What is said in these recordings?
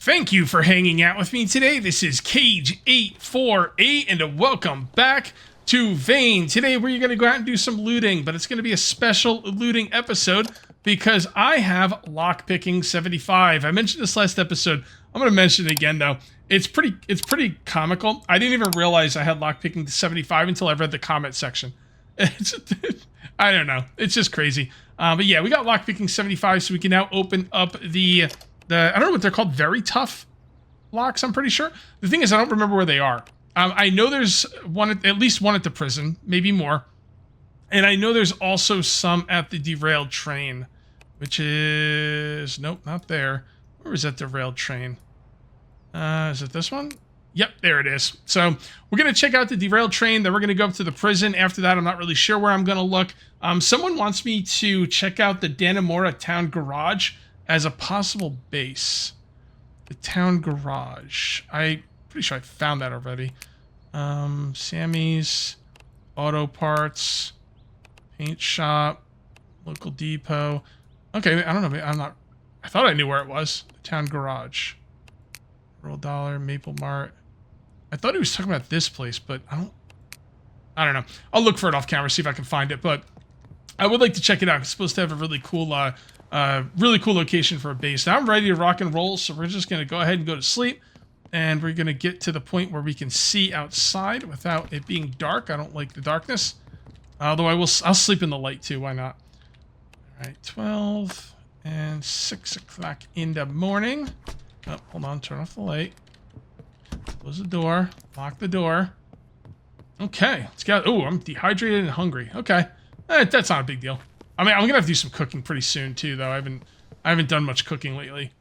Thank you for hanging out with me today. This is Cage848 and welcome back to Vane. Today we're going to go out and do some looting, but it's going to be a special looting episode because I have lockpicking 75. I mentioned this last episode. I'm going to mention it again though. It's pretty comical. I didn't even realize I had lockpicking 75 until I read the comment section. I don't know. It's just crazy. But yeah, we got lockpicking 75, so we can now open up the I don't know what they're called, very tough locks, I'm pretty sure. The thing is, I don't remember where they are. I know there's at least one at the prison, maybe more. And I know there's also some at the derailed train, which is, nope, not there. Where is that derailed train? Is it this one? Yep, there it is. So we're going to check out the derailed train, then we're going to go up to the prison. After that, I'm not really sure where I'm going to look. Someone wants me to check out the Dannemora town garage as a possible base. The town garage. I'm pretty sure I found that already. Sammy's, auto parts, paint shop, local depot. Okay, I don't know. I thought I knew where it was. The town garage. Roll Dollar, Maple Mart. I thought he was talking about this place, but I don't know. I'll look for it off camera, see if I can find it, but I would like to check it out. It's supposed to have a really cool location for a base. Now I'm ready to rock and roll, so we're just going to go ahead and go to sleep, and we're going to get to the point where we can see outside without it being dark. I don't like the darkness, although I'll sleep in the light too. Why not? All right, 12 and 6 o'clock in the morning. Oh, hold on, turn off the light. Close the door. Lock the door. Okay, let's get. Oh, I'm dehydrated and hungry. Okay, that's not a big deal. I mean, I'm gonna have to do some cooking pretty soon too, though. I haven't done much cooking lately.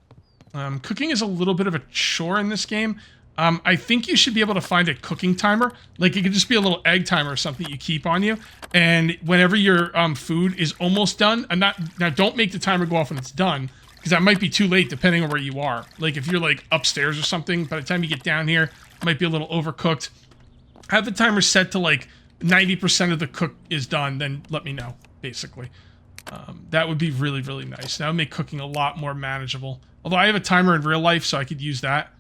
Cooking is a little bit of a chore in this game. I think you should be able to find a cooking timer. Like, it could just be a little egg timer or something you keep on you, and whenever your food is almost done, now don't make the timer go off when it's done, because that might be too late depending on where you are. Like, if you're like upstairs or something, by the time you get down here, it might be a little overcooked. Have the timer set to like 90% of the cook is done, then let me know, basically. That would be really, really nice. That would make cooking a lot more manageable. Although I have a timer in real life, so I could use that.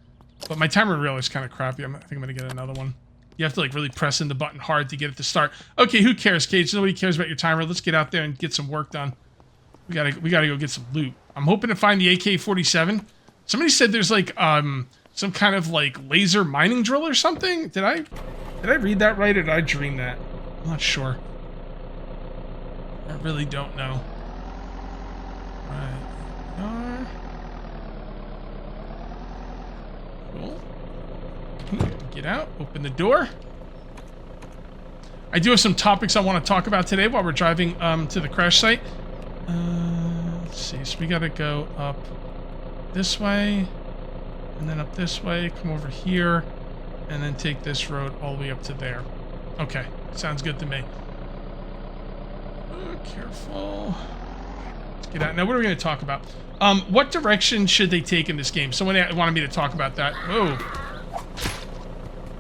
But my timer in real life is kind of crappy. I think I'm going to get another one. You have to like really press in the button hard to get it to start. Okay, who cares, Cage? Nobody cares about your timer. Let's get out there and get some work done. We gotta go get some loot. I'm hoping to find the AK-47. Somebody said there's like some kind of like laser mining drill or something. Did I read that right, or did I dream that? I'm not sure. I really don't know. Right. Cool. Get out. Open the door. I do have some topics I want to talk about today while we're driving to the crash site. Let's see. So we got to go up this way, and then up this way. Come over here, and then take this road all the way up to there. Okay. Sounds good to me. Careful. Let's get out. Now, what are we going to talk about? What direction should they take in this game? Someone wanted me to talk about that. Oh.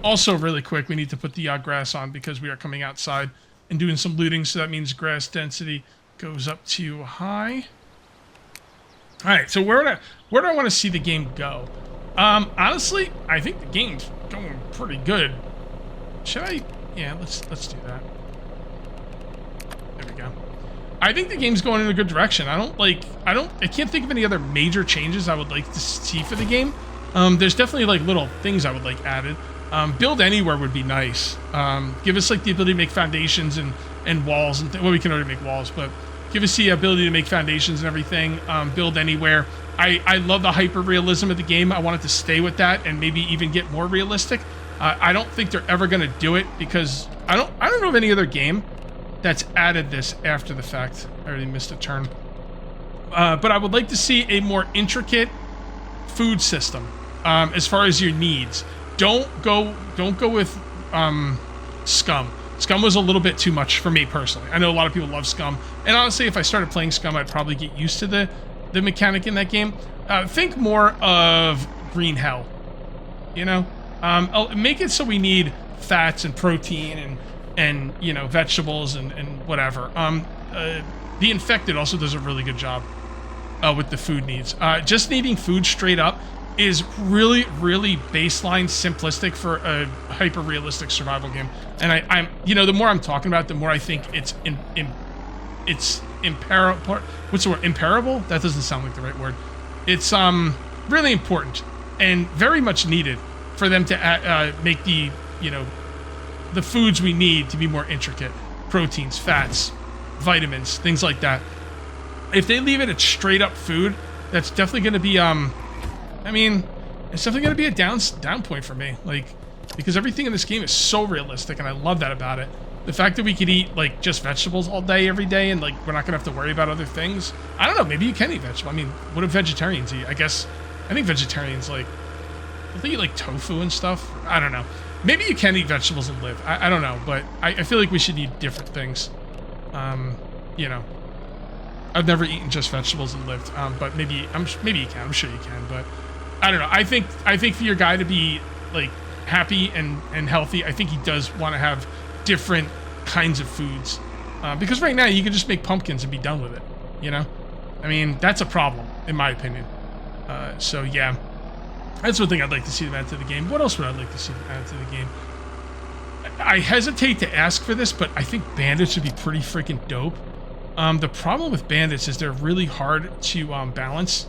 Also, really quick, we need to put the grass on because we are coming outside and doing some looting, so that means grass density goes up to high. Alright, so where do I want to see the game go? Honestly, I think the game's going pretty good. Should I? Yeah, let's do that. There we go. I think the game's going in a good direction. I can't think of any other major changes I would like to see for the game. There's definitely like little things I would like added. Build anywhere would be nice. Give us like the ability to make foundations and walls and well, we can already make walls, but give us the ability to make foundations and everything. Build anywhere. I love the hyper realism of the game. I want it to stay with that and maybe even get more realistic. I don't think they're ever going to do it because I don't know of any other game that's added this after the fact. I already missed a turn. But I would like to see a more intricate food system as far as your needs. Don't go with Scum. Scum was a little bit too much for me personally. I know a lot of people love Scum, and honestly, if I started playing Scum, I'd probably get used to the mechanic in that game. Think more of Green Hell. You know, I'll make it so we need fats and protein and you know, vegetables and whatever. The Infected also does a really good job with the food needs. Just needing food straight up is really, really baseline simplistic for a hyper-realistic survival game. And I'm, you know, the more I'm talking about it, the more I think it's imparable. What's the word? Imparable? That doesn't sound like the right word. It's really important and very much needed for them to make the, you know, the foods we need to be more intricate. Proteins, fats, vitamins, things like that. If they leave it at straight up food, that's definitely going to be, I mean, it's definitely going to be a down point for me. Like, because everything in this game is so realistic, and I love that about it. The fact that we could eat, like, just vegetables all day, every day, and, like, we're not going to have to worry about other things. I don't know, maybe you can eat vegetables. I mean, what do vegetarians eat? I think vegetarians, like, don't they eat, like, tofu and stuff? I don't know. Maybe you can eat vegetables and live. I don't know, but I feel like we should eat different things. You know. I've never eaten just vegetables and lived, but maybe you can. I'm sure you can, but I don't know. I think for your guy to be like happy and healthy, I think he does want to have different kinds of foods, because right now you can just make pumpkins and be done with it. You know, I mean that's a problem in my opinion. So yeah, that's one thing I'd like to see them add to the game. What else would I like to see them add to the game? I hesitate to ask for this, but I think bandits would be pretty freaking dope. The problem with bandits is they're really hard to balance.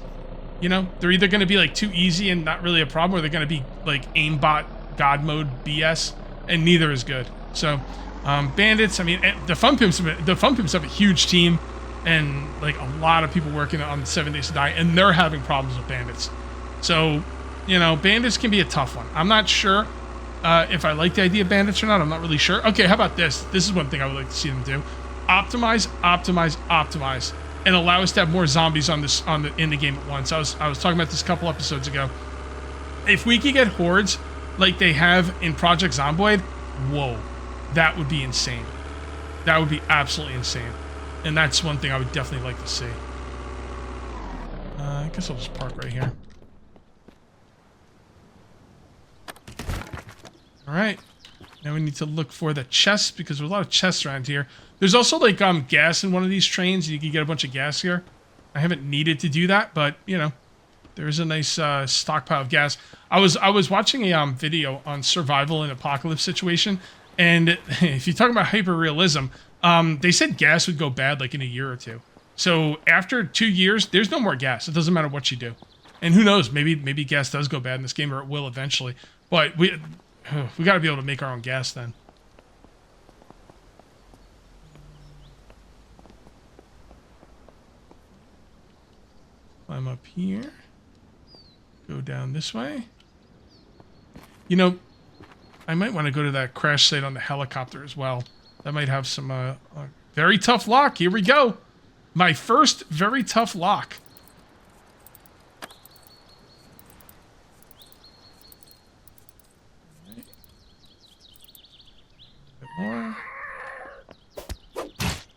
You know, they're either going to be like too easy and not really a problem, or they're going to be like aimbot god mode BS, and neither is good. So, bandits. I mean, the Fun Pimps have a huge team, and like a lot of people working on 7 Days to Die, and they're having problems with bandits. So, you know, bandits can be a tough one. I'm not sure if I like the idea of bandits or not. I'm not really sure. Okay, how about this? This is one thing I would like to see them do. Optimize, and allow us to have more zombies in the game at once. I was talking about this a couple episodes ago. If we could get hordes like they have in Project Zomboid, whoa, that would be insane. That would be absolutely insane, and that's one thing I would definitely like to see. I guess I'll just park right here. All right. Now we need to look for the chests, because there's a lot of chests around here. There's also like gas in one of these trains. You can get a bunch of gas here. I haven't needed to do that, but you know, there's a nice stockpile of gas. I was watching a video on survival in apocalypse situation, and if you're talking about hyper realism, they said gas would go bad like in a year or two. So after 2 years, there's no more gas. It doesn't matter what you do, and who knows? Maybe gas does go bad in this game, or it will eventually. But we got to be able to make our own gas then. Climb up here. Go down this way. You know, I might want to go to that crash site on the helicopter as well. That might have some very tough lock. Here we go. My first very tough lock. A bit more.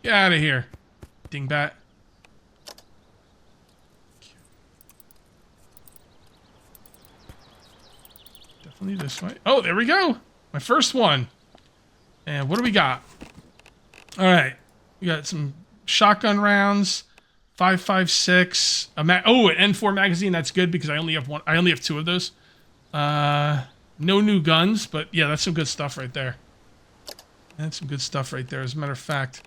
Get out of here, dingbat. Definitely this way. Oh, there we go. My first one. And what do we got? All right. We got some shotgun rounds. 5.56. An N4 magazine. That's good because I only have one. I only have 2 of those. No new guns, but yeah, that's some good stuff right there. That's some good stuff right there. As a matter of fact,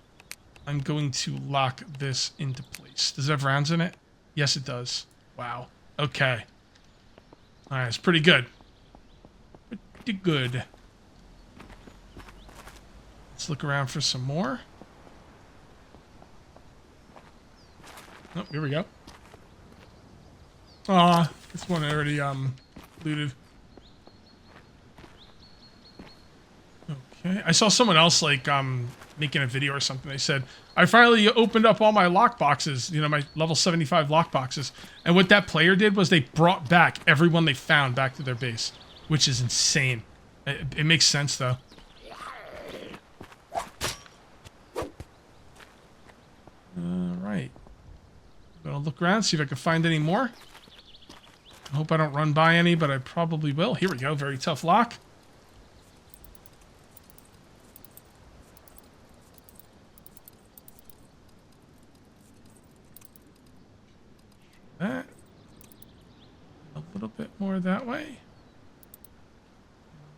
I'm going to lock this into place. Does it have rounds in it? Yes, it does. Wow. Okay. All right, it's pretty good. Pretty good. Let's look around for some more. Oh, here we go. Aw, this one already looted. Okay, I saw someone else like making a video or something. They said, I finally opened up all my lock boxes, you know, my level 75 lock boxes. And what that player did was they brought back everyone they found back to their base, which is insane. It makes sense though. Alright. I'm gonna look around, see if I can find any more. I hope I don't run by any, but I probably will. Here we go, very tough lock. That. A little bit more that way.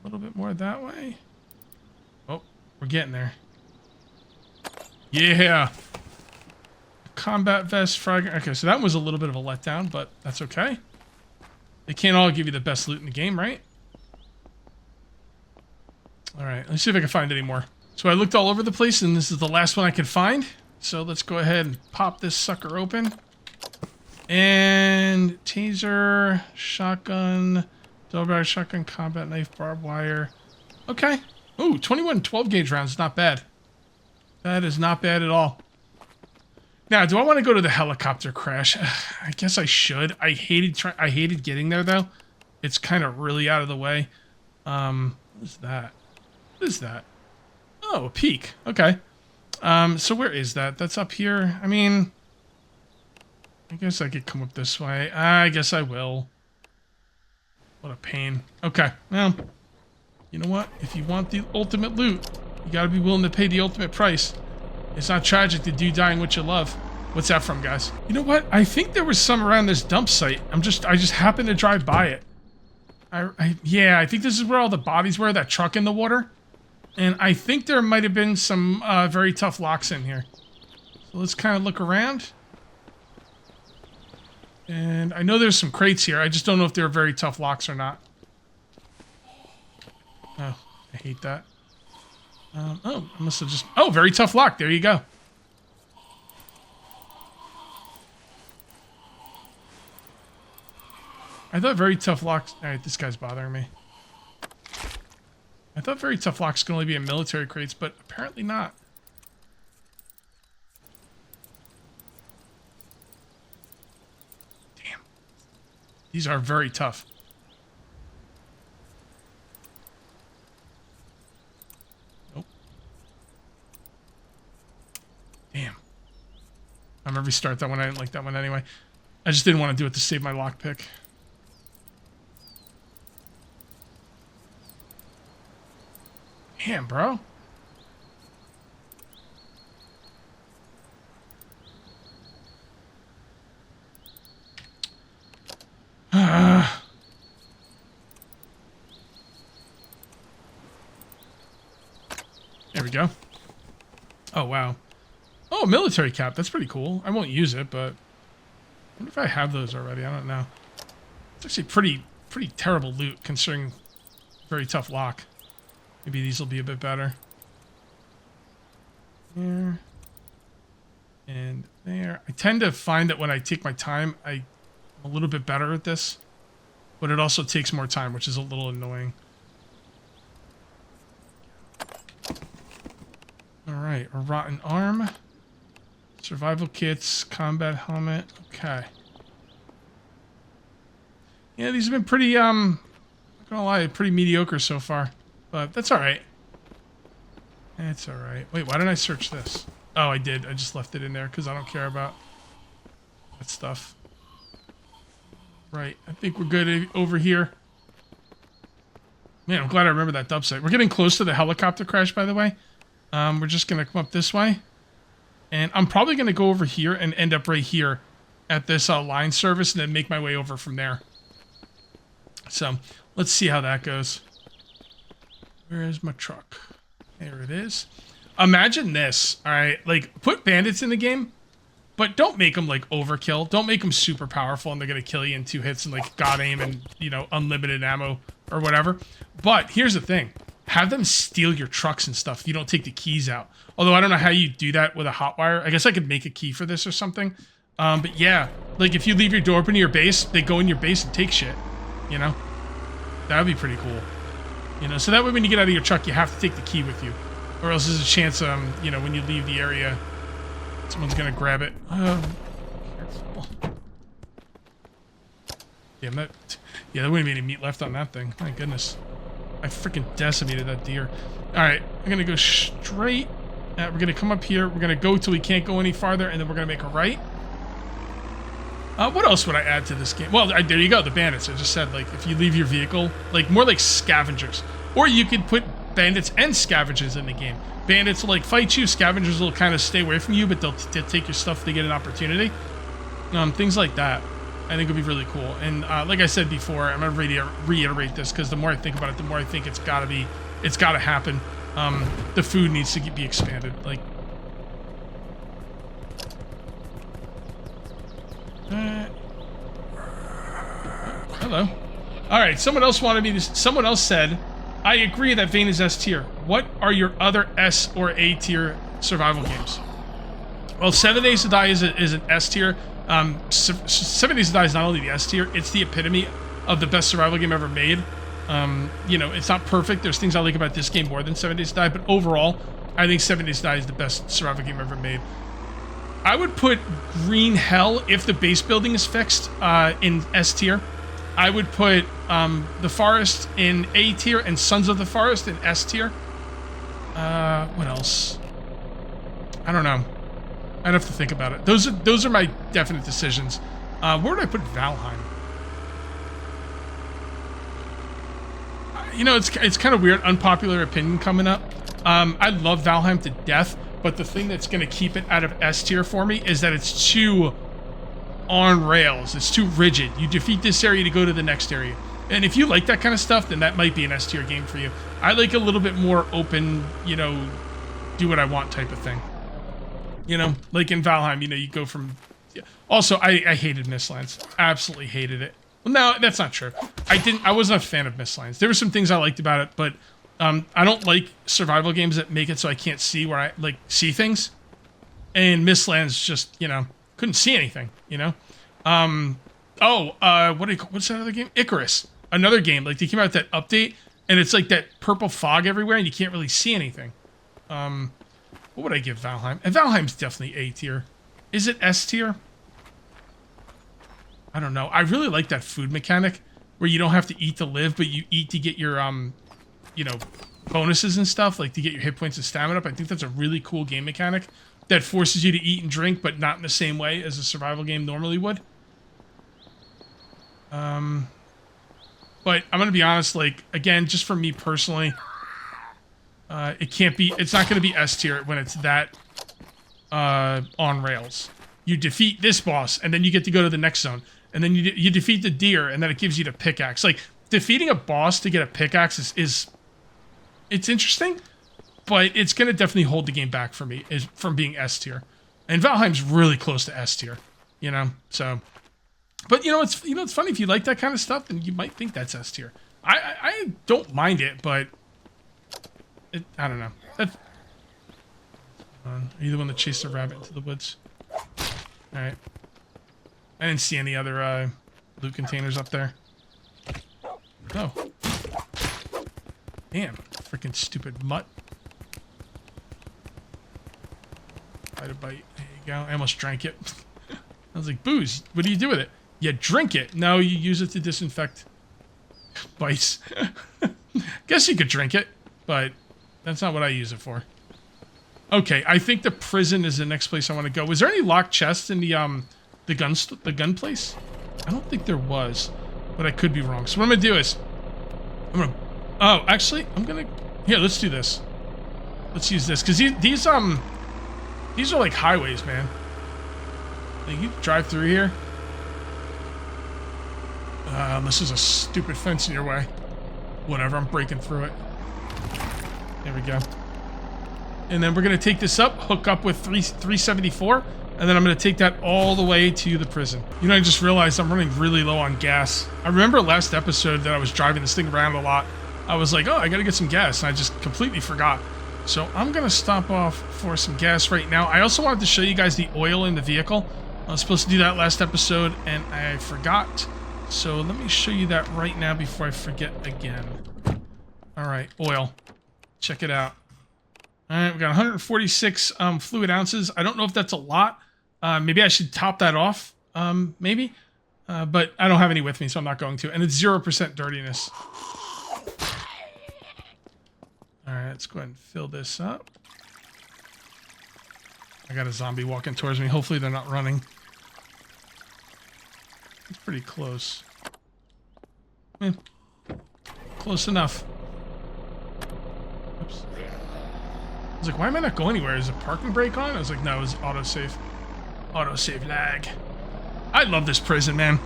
A little bit more that way. Oh, we're getting there. Yeah. Combat vest, frag. Okay, so that was a little bit of a letdown, but that's okay. They can't all give you the best loot in the game, right? All right, let's see if I can find any more. So I looked all over the place, and this is the last one I could find. So let's go ahead and pop this sucker open. And taser, shotgun, double barrel shotgun, combat knife, barbed wire. Okay. Ooh, 21 12-gauge rounds. Not bad. That is not bad at all. Now, do I want to go to the helicopter crash? I guess I should. I hated getting there, though. It's kind of really out of the way. What is that? What is that? Oh, a peak. Okay. So where is that? That's up here. I mean, I guess I could come up this way. I guess I will. What a pain. Okay. Well, you know what? If you want the ultimate loot, you gotta be willing to pay the ultimate price. It's not tragic to do dying what you love. What's that from, guys? You know what? I think there was some around this dump site. I just happened to drive by it. Yeah, I think this is where all the bodies were, that truck in the water. And I think there might have been some very tough locks in here. So let's kind of look around. And I know there's some crates here. I just don't know if they're very tough locks or not. Oh, I hate that. Oh, I must have just... Oh, very tough lock. There you go. I thought very tough locks... Alright, this guy's bothering me. I thought very tough locks can only be in military crates, but apparently not. Damn. These are very tough. Nope. Damn. I'm gonna restart that one. I didn't like that one anyway. I just didn't want to do it to save my lockpick. Damn, bro. There we go. Oh, wow. Oh, military cap. That's pretty cool. I won't use it, but I wonder if I have those already. I don't know. It's actually pretty terrible loot considering very tough lock. Maybe these will be a bit better. There. And there. I tend to find that when I take my time, I'm a little bit better at this. But it also takes more time, which is a little annoying. Alright, a rotten arm. Survival kits, combat helmet. Okay. Yeah, these have been pretty, I'm not gonna lie, pretty mediocre so far. But that's alright. It's alright. Wait, why didn't I search this? Oh, I did. I just left it in there because I don't care about that stuff. Right. I think we're good over here. Man, I'm glad I remember that dump site. We're getting close to the helicopter crash, by the way. We're just going to come up this way. And I'm probably going to go over here and end up right here at this line service and then make my way over from there. So, let's see how that goes. Where is my truck? There it is. Imagine this, alright? Like, put bandits in the game, but don't make them, like, overkill. Don't make them super powerful and they're gonna kill you in 2 hits and, like, god aim and, you know, unlimited ammo or whatever. But here's the thing. Have them steal your trucks and stuff if you don't take the keys out. Although I don't know how you do that with a hotwire. I guess I could make a key for this or something. But yeah, like, if you leave your door open to your base, they go in your base and take shit. You know? That would be pretty cool. You know, so that way when you get out of your truck, you have to take the key with you. Or else there's a chance, you know, when you leave the area, someone's gonna grab it. Careful. Damn, that... Yeah, there wouldn't be any meat left on that thing. My goodness. I freaking decimated that deer. Alright, I'm gonna go straight. We're gonna come up here. We're gonna go till we can't go any farther, and then we're gonna make a right. What else would I add to this game? Well, there you go, the bandits. I just said, like, if you leave your vehicle, like, more like scavengers. Or you could put bandits and scavengers in the game. Bandits will, like, fight you. Scavengers will kind of stay away from you, but they'll take your stuff if they get an opportunity. Things like that. I think it'd be really cool. And like I said before, I'm gonna reiterate this because the more I think about it, the more I think it's gotta happen. The food needs to be expanded. Like, hello. All right. Someone else wanted me to. Someone else said, I agree that Vane is S tier. What are your other S or A tier survival games? Well, 7 Days to Die is an S tier. 7 Days to Die is not only the S tier, it's the epitome of the best survival game ever made. You know, it's not perfect. There's things I like about this game more than 7 Days to Die, but overall, I think 7 Days to Die is the best survival game ever made. I would put Green Hell, if the base building is fixed, in S tier. I would put The Forest in A tier and Sons of the Forest in S tier. What else? I don't know. I'd have to think about it. Those are my definite decisions. Where would I put Valheim? You know, it's kind of weird, unpopular opinion coming up. I love Valheim to death, but the thing that's going to keep it out of S tier for me is that it's too on rails. It's too rigid. You defeat this area to go to the next area. And if you like that kind of stuff, then that might be an S tier game for you. I like a little bit more open, you know, do what I want type of thing. You know, like in Valheim, you know, you go from... Also, I hated Mistlands. Absolutely hated it. Well, no, that's not true. I wasn't a fan of Mistlands. There were some things I liked about it, but I don't like survival games that make it so I can't see where I, like, see things. And Mistlands just, you know, couldn't see anything, you know? What's that other game? Icarus. Another game. Like, they came out with that update, and it's like that purple fog everywhere, and you can't really see anything. What would I give Valheim? And Valheim's definitely A tier. Is it S tier? I don't know. I really like that food mechanic where you don't have to eat to live, but you eat to get your, you know, bonuses and stuff, like to get your hit points and stamina up. I think that's a really cool game mechanic that forces you to eat and drink, but not in the same way as a survival game normally would. But I'm going to be honest, like, again, just for me personally, it's not going to be S tier when it's that on rails. You defeat this boss, and then you get to go to the next zone. And then you defeat the deer, and then it gives you the pickaxe. Like, defeating a boss to get a pickaxe it's interesting, but it's going to definitely hold the game back for me from being S tier. And Valheim's really close to S tier, you know? So, but it's funny, if you like that kind of stuff, then you might think that's S tier. I don't mind it, but I don't know. Are you the one that chased the rabbit into the woods? Alright. I didn't see any other loot containers up there. Oh. Damn. Freaking stupid mutt. Bite a bite. There you go. I almost drank it. I was like, booze. What do you do with it? You drink it. No, you use it to disinfect bites. Guess you could drink it, but that's not what I use it for. Okay, I think the prison is the next place I want to go. Was there any locked chests in the gun place? I don't think there was, but I could be wrong. So what I'm gonna do is, here, let's do this. Let's use this, because these are like highways, man. Like, you drive through here. Unless there's a stupid fence in your way. Whatever, I'm breaking through it. There we go. And then we're going to take this up, hook up with 374, and then I'm going to take that all the way to the prison. You know, I just realized I'm running really low on gas. I remember last episode that I was driving this thing around a lot. I was like, oh, I got to get some gas, and I just completely forgot. So I'm going to stop off for some gas right now. I also wanted to show you guys the oil in the vehicle. I was supposed to do that last episode, and I forgot. So let me show you that right now before I forget again. All right, oil. Check it out. All right, we got 146 fluid ounces. I don't know if that's a lot. Maybe I should top that off, maybe. But I don't have any with me, so I'm not going to. And it's 0% dirtiness. All right, let's go ahead and fill this up. I got a zombie walking towards me. Hopefully they're not running. It's pretty close. Close enough. Oops. I was like, why am I not going anywhere? Is the parking brake on? I was like, no, it was autosave. Autosave lag. I love this prison, man.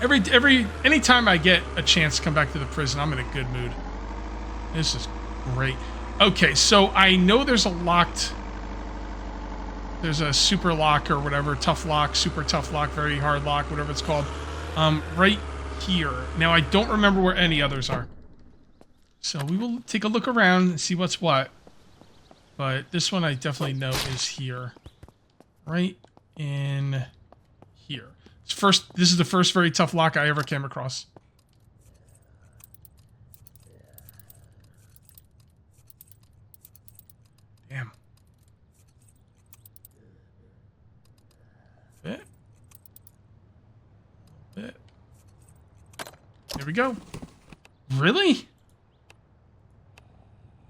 Anytime I get a chance to come back to the prison, I'm in a good mood. This is great. Okay, so I know there's a super lock or whatever, tough lock, super tough lock, very hard lock, whatever it's called, right here. Now, I don't remember where any others are. So we will take a look around and see what's what. But this one I definitely know is here. Right in here. This is the first very tough lock I ever came across. Damn. Bit. Bit. There we go. Really?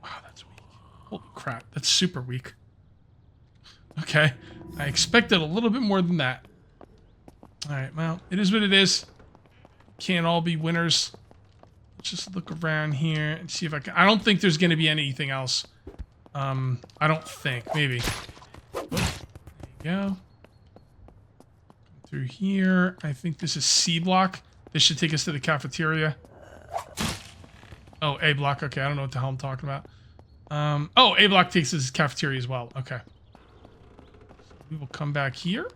Wow, that's weak. Holy crap, that's super weak. Okay, I expected a little bit more than that. Alright, well, it is what it is. Can't all be winners. Let's just look around here and see if I can... I don't think there's going to be anything else. I don't think. Maybe. Oh, there you go. Come through here. I think this is C block. This should take us to the cafeteria. Oh, A block. Okay, I don't know what the hell I'm talking about. Oh, A block takes us to the cafeteria as well. Okay. So we will come back here.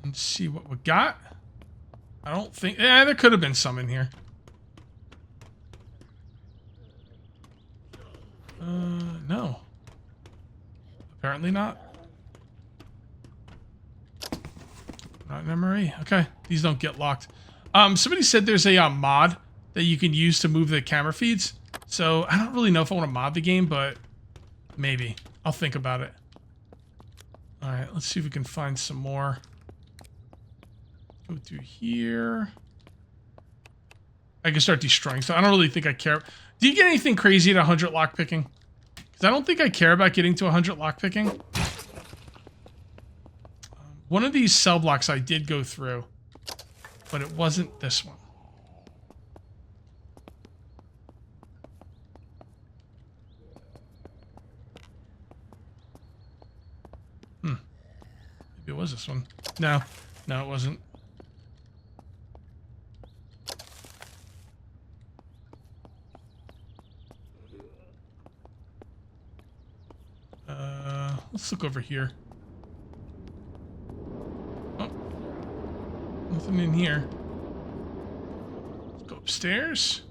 And see what we got. I don't think... Yeah, there could have been some in here. No. Apparently not. Not an MRE. Okay. These don't get locked. Somebody said there's a mod that you can use to move the camera feeds. So, I don't really know if I want to mod the game, but maybe. I'll think about it. Alright, let's see if we can find some more. Go through here. I can start destroying, so I don't really think I care. Do you get anything crazy at 100 lockpicking? Because I don't think I care about getting to 100 lockpicking. One of these cell blocks I did go through, but it wasn't this one. Maybe it was this one. No, it wasn't. Let's look over here. Oh, nothing in here. Let's go upstairs.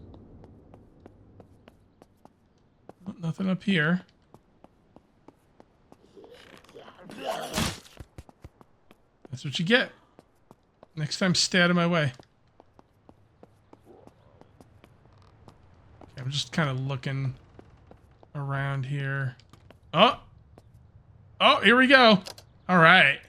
Oh, nothing up here. That's what you get. Next time, stay out of my way. Okay, I'm just kind of looking around here. Oh! Oh, here we go. All right.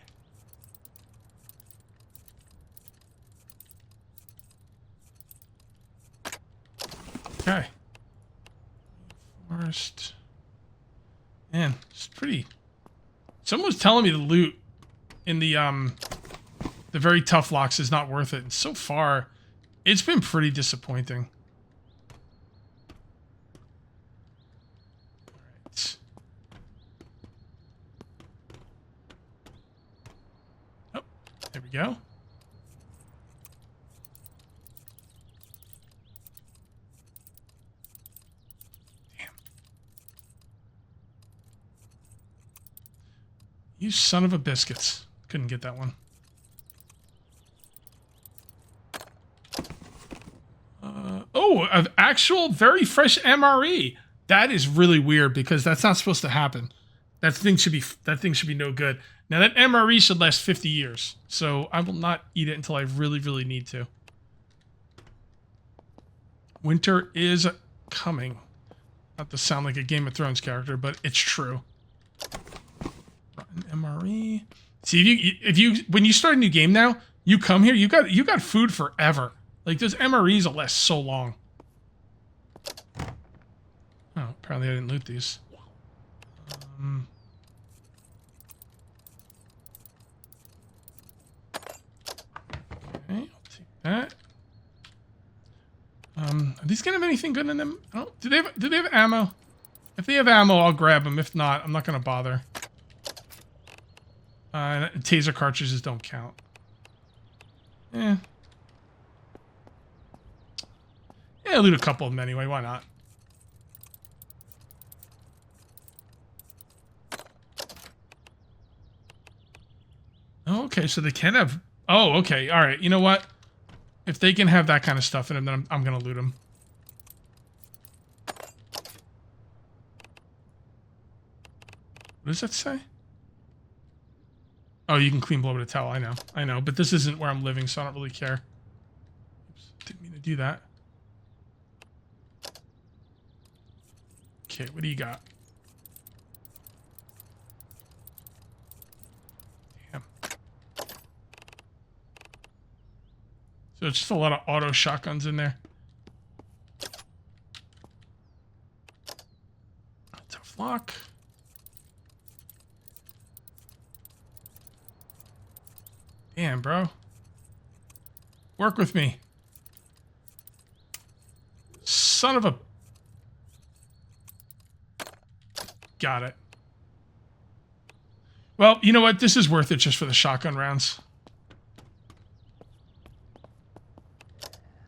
Okay. Forest. Man, it's pretty... Someone was telling me the loot in the very tough locks is not worth it. And so far, it's been pretty disappointing. There we go. Damn. You son of a biscuits. Couldn't get that one. Oh, an actual very fresh MRE. That is really weird because that's not supposed to happen. That thing should be no good. Now that MRE should last 50 years, so I will not eat it until I really, really need to. Winter is coming. Not to sound like a Game of Thrones character, but it's true. Rotten MRE. See, when you start a new game now, you come here, you got food forever. Like those MREs will last so long. Oh, apparently I didn't loot these. Okay, I'll take that. Are these gonna have anything good in them? Oh, do they have ammo? If they have ammo, I'll grab them. If not, I'm not gonna bother. Taser cartridges don't count. Yeah. Yeah, loot a couple of them anyway. Why not? Oh, okay, so they can have... Oh, okay. All right. You know what? If they can have that kind of stuff in them, then I'm going to loot them. What does that say? Oh, you can clean blow with a towel. I know. I know. But this isn't where I'm living, so I don't really care. Oops. Didn't mean to do that. Okay, what do you got? Damn. So it's just a lot of auto shotguns in there. Tough lock. Damn, bro. Work with me. Son of a... Got it. Well, you know what? This is worth it just for the shotgun rounds.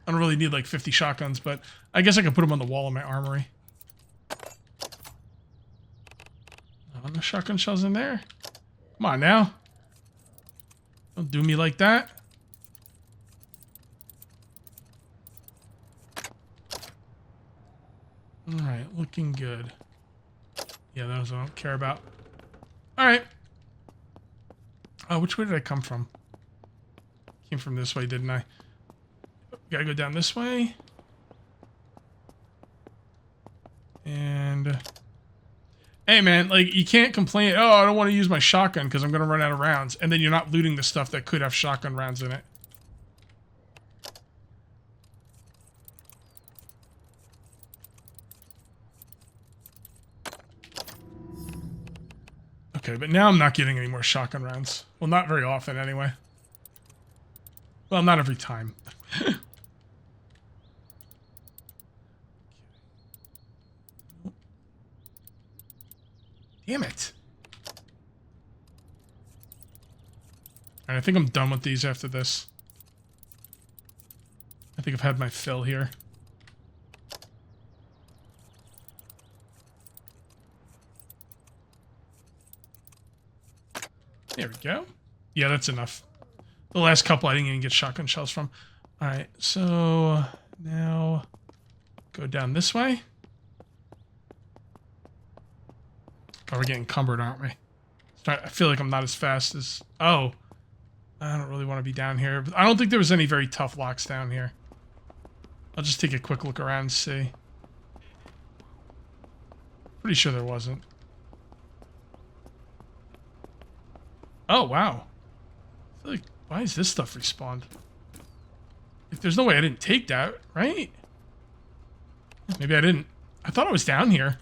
I don't really need like 50 shotguns, but I guess I could put them on the wall in my armory. No shotgun shells in there. Come on now. Don't do me like that. Alright, looking good. Yeah, those I don't care about. Alright. Oh, which way did I come from? Came from this way, didn't I? Gotta go down this way. And... Hey, man, like, you can't complain, oh, I don't want to use my shotgun because I'm going to run out of rounds. And then you're not looting the stuff that could have shotgun rounds in it. Okay, but now I'm not getting any more shotgun rounds. Well, not very often, anyway. Well, not every time. Damn it. Alright, I think I'm done with these after this. I think I've had my fill here. There we go. Yeah, that's enough. The last couple I didn't even get shotgun shells from. Alright, so now go down this way. Oh, we're getting cumbered, aren't we? I feel like I'm not as fast as... Oh. I don't really want to be down here. But I don't think there was any very tough locks down here. I'll just take a quick look around and see. Pretty sure there wasn't. Oh, wow. I feel like, why is this stuff respawned? Like, there's no way I didn't take that, right? Maybe I didn't. I thought I was down here.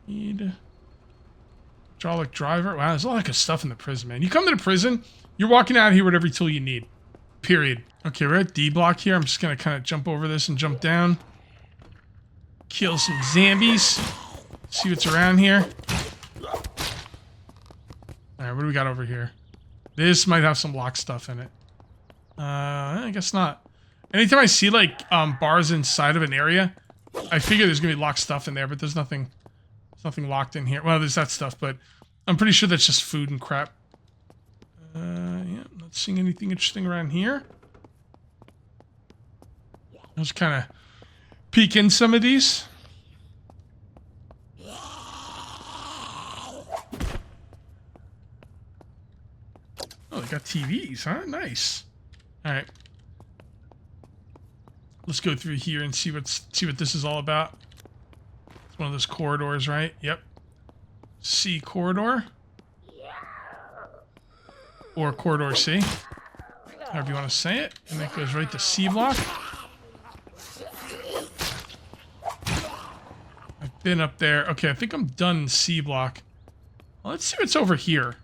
Need hydraulic driver. Wow, there's a lot of stuff in the prison, man. You come to the prison, you're walking out here with every tool you need. Period. Okay, we're at D block here. I'm just gonna kind of jump over this and jump down. Kill some zombies. See what's around here. Alright, what do we got over here? This might have some lock stuff in it. I guess not. Anytime I see like bars inside of an area, I figure there's gonna be locked stuff in there, but there's nothing locked in here. Well, there's that stuff, but I'm pretty sure that's just food and crap. Yeah, not seeing anything interesting around here. I'll just kind of peek in some of these. Oh, they got TVs, huh? Nice. All right. Let's go through here and see what this is all about. It's one of those corridors, right? Yep. C corridor. Or corridor C. However you want to say it. And that goes right to C block. I've been up there. Okay, I think I'm done in C block. Well, let's see what's over here.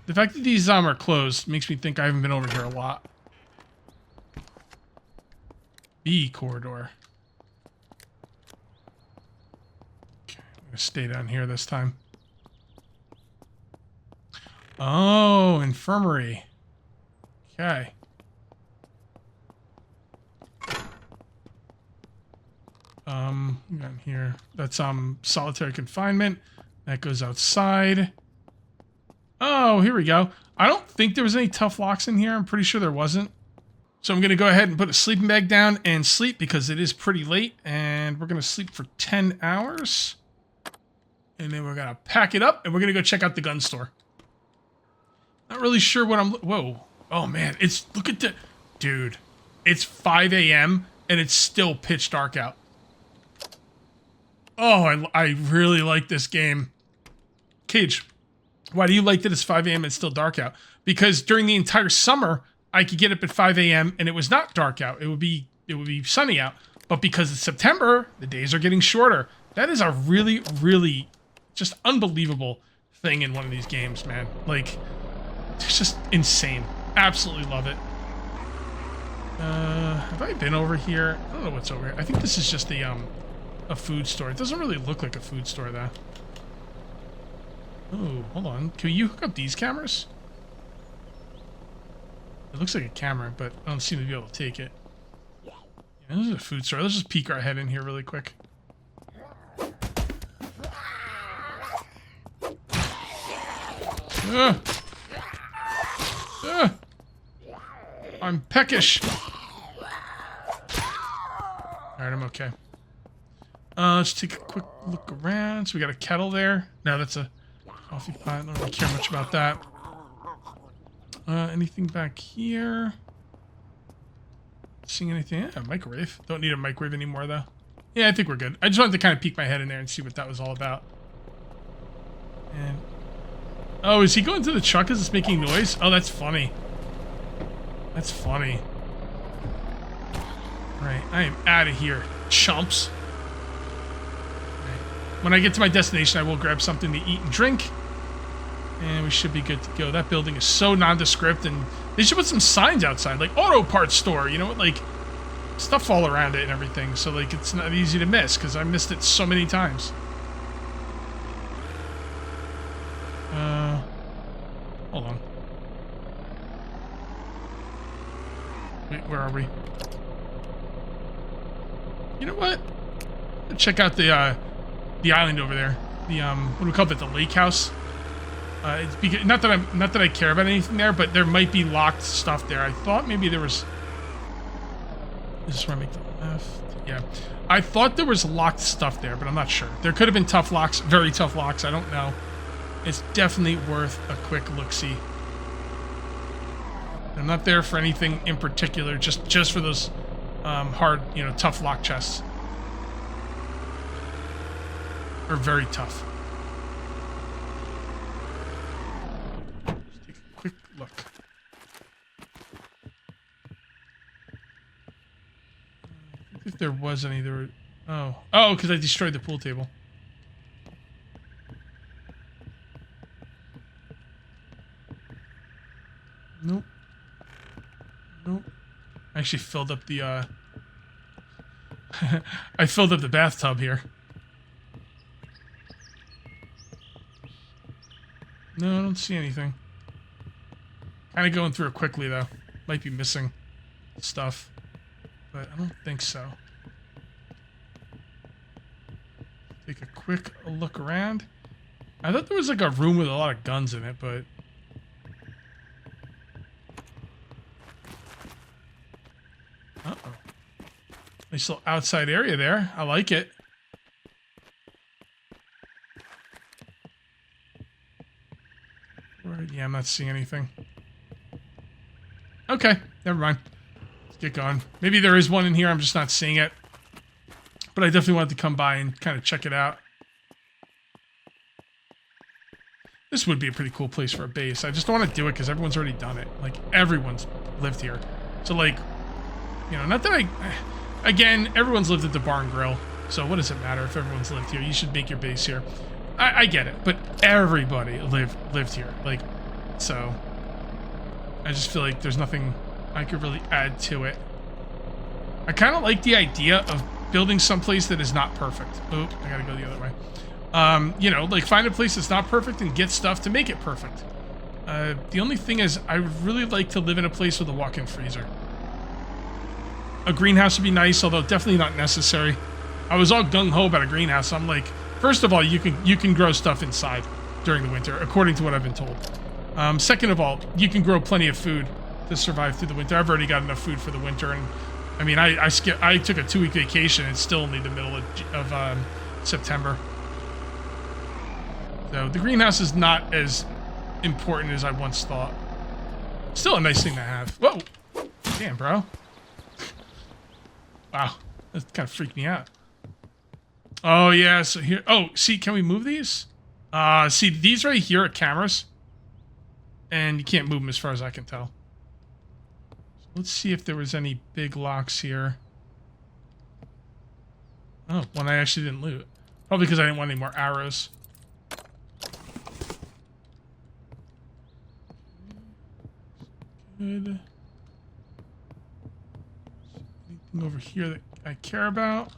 The fact that these are closed makes me think I haven't been over here a lot. B corridor. Okay, I'm gonna stay down here this time. Oh, infirmary. Okay. Down here. That's solitary confinement. That goes outside. Oh, here we go. I don't think there was any tough locks in here. I'm pretty sure there wasn't. So I'm going to go ahead and put a sleeping bag down and sleep because it is pretty late. And we're going to sleep for 10 hours. And then we're going to pack it up and we're going to go check out the gun store. Not really sure what I'm... Whoa. Oh, man. Look at the... Dude. It's 5 a.m. and it's still pitch dark out. Oh, I really like this game. Cage, why do you like that it's 5 a.m. and it's still dark out? Because during the entire summer, I could get up at 5 a.m. and it was not dark out. It would be sunny out. But because it's September, the days are getting shorter. That is a really, really just unbelievable thing in one of these games, man. Like, it's just insane. Absolutely love it. Have I been over here? I don't know what's over here. I think this is just a food store. It doesn't really look like a food store, though. Oh, hold on. Can you hook up these cameras? It looks like a camera, but I don't seem to be able to take it. Yeah, this is a food store. Let's just peek our head in here really quick. I'm peckish. Alright, I'm okay. Let's take a quick look around. So we got a kettle there. No, that's a coffee pot. I don't really care much about that. Anything back here? Seeing anything? Yeah, microwave. Don't need a microwave anymore, though. Yeah, I think we're good. I just wanted to kind of peek my head in there and see what that was all about. And... Oh, is he going to the truck because it's making noise? Oh, that's funny. That's funny. Right, I am out of here, chumps. Right. When I get to my destination, I will grab something to eat and drink. And we should be good to go. That building is so nondescript, and they should put some signs outside, like auto parts store, you know, like stuff all around it and everything. So, like, it's not easy to miss, because I missed it so many times. Hold on. Wait, where are we? You know what? Check out the island over there. The what do we call it? The Lakehouse. It's because, not that I care about anything there, but there might be locked stuff there. I thought maybe there was. This is where I make the left. Yeah, I thought there was locked stuff there, but I'm not sure. There could have been tough locks, very tough locks. I don't know. It's definitely worth a quick look-see. I'm not there for anything in particular, just for those hard, you know, tough lock chests. Or very tough. Let's take a quick look. If there was any, there were... Oh, because I destroyed the pool table. Nope. Nope. I actually filled up the, I filled up the bathtub here. No, I don't see anything. Kind of going through it quickly, though. Might be missing stuff. But I don't think so. Take a quick look around. I thought there was like a room with a lot of guns in it, but... Uh-oh. Nice little outside area there. I like it. Right, yeah, I'm not seeing anything. Okay, never mind. Let's get going. Maybe there is one in here, I'm just not seeing it. But I definitely wanted to come by and kind of check it out. This would be a pretty cool place for a base. I just don't want to do it because everyone's already done it. Like, everyone's lived here. So, like... You know, not that I... Again, everyone's lived at the bar and grill. So what does it matter if everyone's lived here? You should make your base here. I get it. But everybody lived here. Like, so... I just feel like there's nothing I could really add to it. I kind of like the idea of building someplace that is not perfect. Oh, I gotta go the other way. You know, like find a place that's not perfect and get stuff to make it perfect. The only thing is, I would really like to live in a place with a walk-in freezer. A greenhouse would be nice, although definitely not necessary. I was all gung-ho about a greenhouse. I'm like, first of all, you can grow stuff inside during the winter, according to what I've been told. Second of all, you can grow plenty of food to survive through the winter. I've already got enough food for the winter, and I mean, I took a 2-week vacation. And it's still only the middle of September. So the greenhouse is not as important as I once thought. Still a nice thing to have. Whoa! Damn, bro. Wow, that kind of freaked me out. Oh yeah, so here. Oh, see, can we move these? See, these right here are cameras, and you can't move them as far as I can tell. So let's see if there was any big locks here. Oh, one I actually didn't loot. Probably because I didn't want any more arrows. Good. Anything over here that I care about?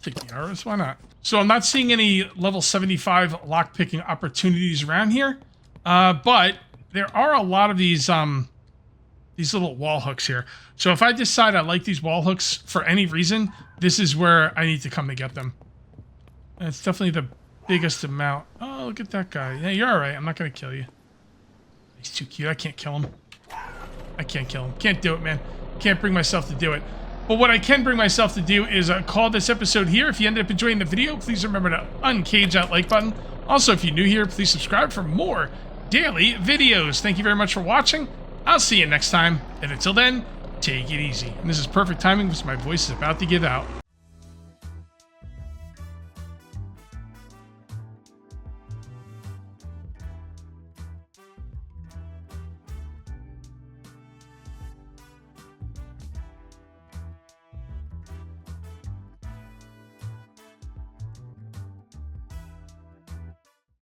Take the arrows, why not? So I'm not seeing any level 75 lockpicking opportunities around here, but there are a lot of these little wall hooks here. So if I decide I like these wall hooks for any reason, this is where I need to come to get them. And it's definitely the biggest amount. Oh, look at that guy. Yeah, you're all right. I'm not gonna kill you. He's too cute. I can't kill him. I can't kill him. Can't do it, man. Can't bring myself to do it. But what I can bring myself to do is call this episode here. If you ended up enjoying the video, please remember to uncage that like button. Also, if you're new here, please subscribe for more daily videos. Thank you very much for watching. I'll see you next time. And until then, take it easy. And this is perfect timing because my voice is about to give out.